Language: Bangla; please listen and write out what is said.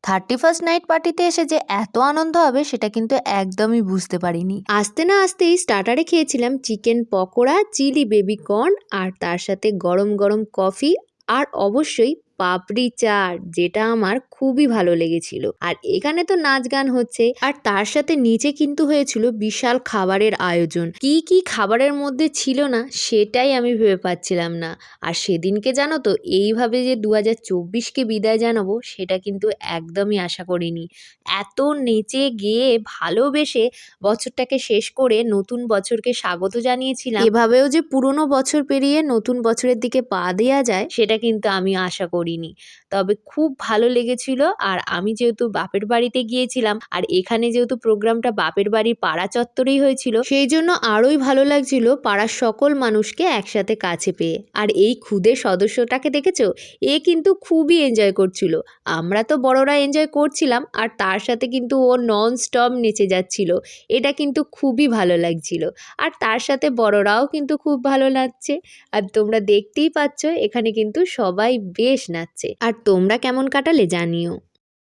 31st নাইট পার্টিতে এসে যে এত আনন্দ হবে সেটা কিন্তু একদমই বুঝতে পারিনি। আসতে না আসতেই স্টার্টারে খেয়েছিলাম chicken pakora, chilli baby corn আর তার সাথে গরম গরম কফি আর অবশ্যই পাপড়ি চাট, যেটা আমার খুবই ভালো লেগেছিল। আর এখানে তো নাচ গান হচ্ছে, আর তার সাথে নিচে কিন্তু হয়েছিল বিশাল খাবারের আয়োজন। কি কি খাবারের মধ্যে ছিল না সেটাই আমি ভেবে পাচ্ছিলাম না। আর সেদিনকে জানো তো, এইভাবে যে 2024কে বিদায় জানাবো সেটা কিন্তু একদমই আশা করিনি। এত নেচে গেয়ে ভালোবেসে বছরটাকে শেষ করে নতুন বছরকে স্বাগত জানিয়েছিলাম, এভাবেও যে পুরনো বছর পেরিয়ে নতুন বছরের দিকে পা দেওয়া যায় সেটা কিন্তু আমি আশা করিনি। তবে খুব ভালো লেগেছিল। আর আমি যেহেতু বাপের বাড়িতে গিয়েছিলাম, আর এখানে যেহেতু প্রোগ্রামটা বাপের বাড়ির পাড়া চত্বরেই হয়েছিল, সেই জন্য আরোই ভালো লাগছিল পাড়ার সকল মানুষকে একসাথে কাছে পেয়ে। আর এই খুদে সদস্যটাকে দেখেছো, এ কিন্তু খুবই এনজয় করছিল। আমরা তো বড়রা এনজয় করছিলাম, আর তার সাথে কিন্তু ও নন স্টপ নেচে যাচ্ছিল। এটা কিন্তু খুবই ভালো লাগছিল। আর তার সাথে বড়রাও কিন্তু খুব ভালো লাগছে। আর তোমরা দেখতেই পাচ্ছ এখানে কিন্তু সবাই বেশ নাচছে। আর তোমরা কেমন কাটালে জানিও।